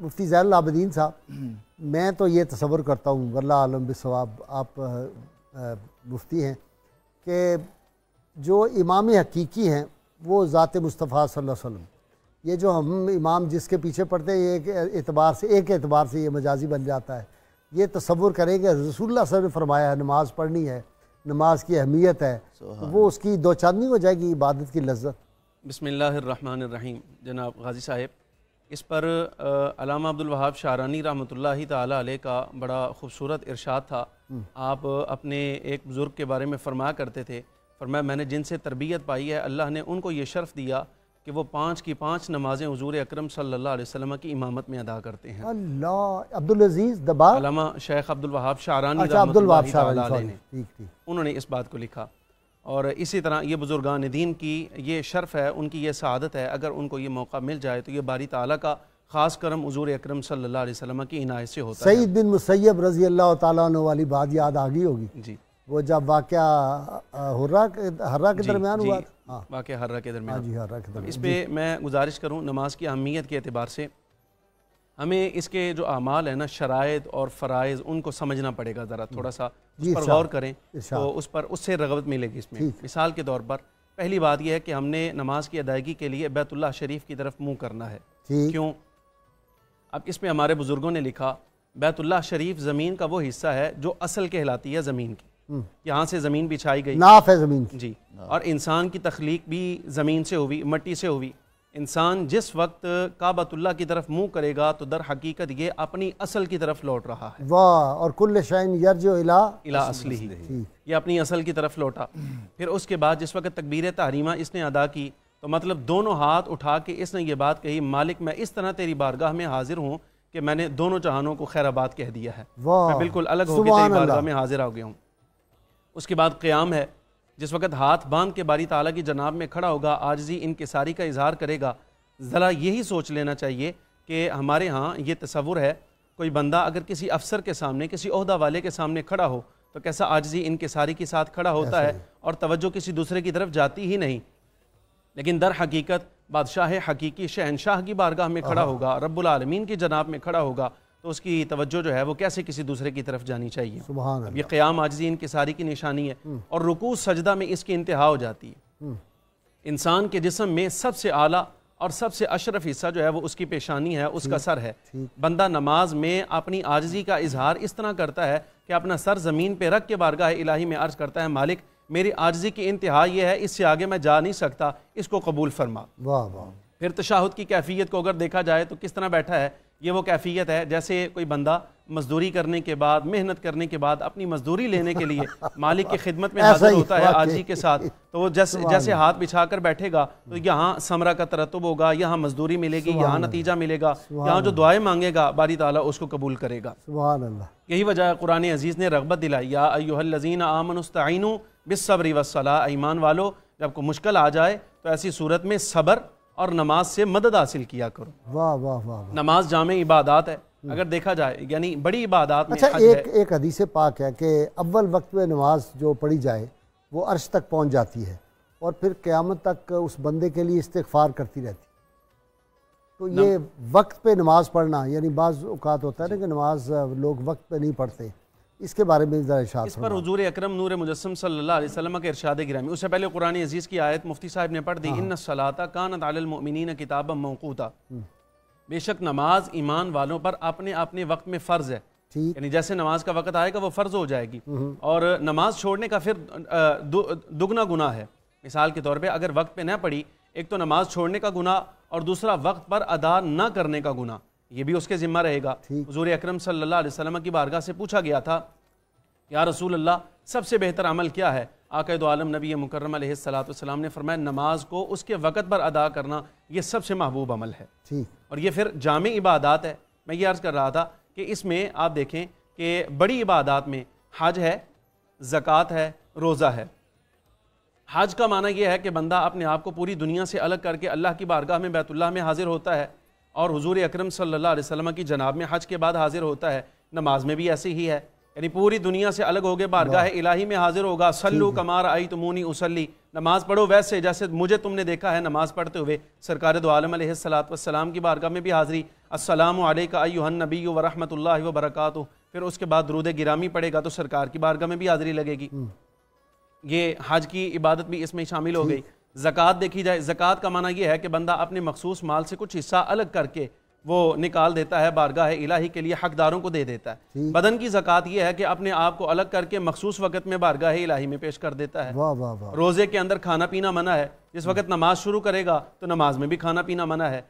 مفتی زین العابدین صاحب، میں تو یہ تصور کرتا ہوں، واللہ عالم بالصواب، آپ مفتی ہیں، کہ جو امام حقیقی ہیں وہ ذات مصطفیٰ صلی اللہ علیہ وسلم. یہ جو ہم امام جس کے پیچھے پڑھتے ہیں، یہ ایک اعتبار سے یہ مجازی بن جاتا ہے. یہ تصور کریں کہ رسول اللہ صلی اللہ علیہ وسلم نے فرمایا ہے نماز پڑھنی ہے، نماز کی اہمیت ہے، وہ اس کی دو چاندنی ہو جائے گی عبادت کی لذت. بسم اللہ الرحمن الرحیم. جناب غازی صاحب، اس پر علامہ عبدالوہاب شعرانی رحمۃ اللہ تعالیٰ علیہ کا بڑا خوبصورت ارشاد تھا. آپ اپنے ایک بزرگ کے بارے میں فرمایا کرتے تھے، فرمایا میں نے جن سے تربیت پائی ہے اللہ نے ان کو یہ شرف دیا کہ وہ 5 کی 5 نمازیں حضور اکرم صلی اللہ علیہ وسلم کی امامت میں ادا کرتے ہیں. اللہ عبدالعزیز دبا، علامہ شیخ عبدالوہاب شعرانی اچھا رحمۃ عبدالوہاب اللہ تعالیٰ شعرانی، علیہ نے ٹھیک ٹھیک، انہوں نے اس بات کو لکھا. اور اسی طرح یہ بزرگان دین کی یہ شرف ہے، ان کی یہ سعادت ہے، اگر ان کو یہ موقع مل جائے تو یہ باری تعالیٰ کا خاص کرم حضور اکرم صلی اللہ علیہ وسلم کی عنایت سے ہوتا ہے. سعید بن مسیب رضی اللہ تعالیٰ عنہ والی بات یاد آ گئی ہوگی، جی، وہ جب واقعہ ہرہ کے درمیان ہوا تھا. واقعہ ہرہ کے درمیان. جی ہرہ کے درمیان. اس پہ میں گزارش کروں، نماز کی اہمیت کے اعتبار سے ہمیں اس کے جو اعمال ہیں نا، شرائط اور فرائض، ان کو سمجھنا پڑے گا، ذرا تھوڑا سا اس پر غور کریں تو اس سے رغبت ملے گی اس میں. مثال کے طور پر پہلی بات یہ ہے کہ ہم نے نماز کی ادائیگی کے لیے بیت اللہ شریف کی طرف منہ کرنا ہے. کیوں؟ اب اس میں ہمارے بزرگوں نے لکھا بیت اللہ شریف زمین کا وہ حصہ ہے جو اصل کہلاتی ہے زمین کی. یہاں سے زمین بچھائی گئی، ناف ہے زمین کی. جی، اور انسان کی تخلیق بھی زمین سے ہوئی، مٹی سے ہوئی. انسان جس وقت کعبۃ اللہ کی طرف منہ کرے گا تو در حقیقت یہ اپنی اصل کی طرف لوٹ رہا ہے. واہ، اور کل شیء یرجع الی اصلہ، یہ اپنی اصل کی طرف لوٹا. پھر اس کے بعد جس وقت تکبیر تحریمہ اس نے ادا کی تو مطلب دونوں ہاتھ اٹھا کے اس نے یہ بات کہی، مالک میں اس طرح تیری بارگاہ میں حاضر ہوں کہ میں نے دونوں جہانوں کو خیر آباد کہہ دیا ہے، میں بالکل الگ ہو کے تیری بارگاہ میں حاضر ہو گیا ہوں. اس کے بعد قیام ہے، جس وقت ہاتھ باندھ کے باری تعالیٰ کی جناب میں کھڑا ہوگا، عاجزی انکساری کا اظہار کرے گا. ذرا یہی سوچ لینا چاہیے کہ ہمارے ہاں یہ تصور ہے، کوئی بندہ اگر کسی افسر کے سامنے، کسی عہدہ والے کے سامنے کھڑا ہو تو کیسا عاجزی انکساری کے ساتھ کھڑا ہوتا ہے اور توجہ کسی دوسرے کی طرف جاتی ہی نہیں. لیکن در حقیقت بادشاہ حقیقی شہنشاہ کی بارگاہ میں کھڑا ہوگا، رب العالمین کی جناب میں کھڑا ہوگا تو اس کی توجہ جو ہے وہ کیسے کسی دوسرے کی طرف جانی چاہیے. سبحان اللہ. یہ قیام عاجزی انکساری کی نشانی ہے. اور رکوع سجدہ میں اس کی انتہا ہو جاتی ہے. انسان کے جسم میں سب سے اعلیٰ اور سب سے اشرف حصہ جو ہے وہ اس کی پیشانی ہے، اس کا سر ہے. بندہ نماز میں اپنی عاجزی کا اظہار اس طرح کرتا ہے کہ اپنا سر زمین پہ رکھ کے بارگاہ الہی میں عرض کرتا ہے، مالک میری عاجزی کی انتہا یہ ہے، اس سے آگے میں جا نہیں سکتا، اس کو قبول فرما. واہ واہ. پھر تشہد کی کیفیت کو اگر دیکھا جائے تو کس طرح بیٹھا ہے، یہ وہ کیفیت ہے جیسے کوئی بندہ مزدوری کرنے کے بعد، محنت کرنے کے بعد اپنی مزدوری لینے کے لیے مالک کی خدمت میں حاضر ہوتا ہے عاجزی کے ساتھ. تو وہ جیسے ہاتھ بچھا کر بیٹھے گا تو یہاں ثمرہ کا ترتب ہوگا، یہاں مزدوری ملے گی، یہاں نتیجہ ملے گا، یہاں جو دعائیں مانگے گا باری تعالیٰ اس کو قبول کرے گا. سبحان اللہ. یہی وجہ ہے قرآن عزیز نے رغبت دلائی، یا ایھا الذین آمنوا استعینوا بالصبر والصلاۃ، ایمان والو جب کوئی مشکل آ جائے تو ایسی صورت میں صبر اور نماز سے مدد حاصل کیا کرو. واہ واہ واہ. نماز جامع عبادات ہے اگر دیکھا جائے، یعنی بڑی عبادات میں. اچھا، ایک حدیث پاک ہے کہ اول وقت میں نماز جو پڑھی جائے وہ عرش تک پہنچ جاتی ہے اور پھر قیامت تک اس بندے کے لیے استغفار کرتی رہتی. تو یہ وقت پہ نماز پڑھنا، یعنی بعض اوقات ہوتا ہے نا کہ نماز لوگ وقت پہ نہیں پڑھتے، اس کے بارے میں ذرا ارشاد. اس پر حضور اکرم نور مجسم صلی اللہ علیہ وسلم کے ارشاد گرامی. اس سے پہلے قرآن عزیز کی آیت مفتی صاحب نے پڑھ دی، ان الصلاۃ کانت علی المؤمنین کتابا موقوتا، بے شک نماز ایمان والوں پر اپنے اپنے وقت میں فرض ہے. یعنی جیسے نماز کا وقت آئے گا وہ فرض ہو جائے گی. اور نماز چھوڑنے کا پھر دگنا گناہ ہے. مثال کے طور پہ اگر وقت پہ نہ پڑھی، ایک تو نماز چھوڑنے کا گناہ اور دوسرا وقت پر ادا نہ کرنے کا گناہ، یہ بھی اس کے ذمہ رہے گا. حضور اکرم صلی اللہ علیہ وسلم کی بارگاہ سے پوچھا گیا تھا، یا رسول اللہ سب سے بہتر عمل کیا ہے؟ آقا دو عالم نبی مکرم علیہ السلام نے فرمایا، نماز کو اس کے وقت پر ادا کرنا یہ سب سے محبوب عمل ہے. اور یہ پھر جامع عبادات ہے. میں یہ عرض کر رہا تھا کہ اس میں آپ دیکھیں کہ بڑی عبادات میں حج ہے، زکوٰۃ ہے، روزہ ہے. حج کا معنی یہ ہے کہ بندہ اپنے آپ کو پوری دنیا سے الگ کر کے اللہ کی بارگاہ میں بیت اللہ میں حاضر ہوتا ہے اور حضور اکرم صلی اللہ علیہ وسلم کی جناب میں حج کے بعد حاضر ہوتا ہے. نماز میں بھی ایسی ہی ہے، یعنی پوری دنیا سے الگ ہو گئے بارگاہ الہی میں حاضر ہوگا. صلو کما رأیتمونی اصلی، نماز پڑھو ویسے جیسے مجھے تم نے دیکھا ہے نماز پڑھتے ہوئے سرکار دو عالم علیہ الصلوۃ والسلام کی بارگاہ میں بھی حاضری، السلام علیک ایھا النبی ورحمۃ اللہ وبرکاتہ، پھر اس کے بعد درود گرامی پڑھے گا تو سرکار کی بارگاہ میں بھی حاضری لگے گی۔ یہ حج کی عبادت بھی اس میں شامل ہو گئی۔ زکوٰۃ دیکھی جائے، زکوٰۃ کا معنی یہ ہے کہ بندہ اپنے مخصوص مال سے کچھ حصہ الگ کر کے وہ نکال دیتا ہے، بارگاہ الہی کے لیے حقداروں کو دے دیتا ہے۔ بدن کی زکوٰۃ یہ ہے کہ اپنے آپ کو الگ کر کے مخصوص وقت میں بارگاہ الہی میں پیش کر دیتا ہے۔ واہ واہ واہ، روزے کے اندر کھانا پینا منع ہے، جس وقت نماز شروع کرے گا تو نماز میں بھی کھانا پینا منع ہے۔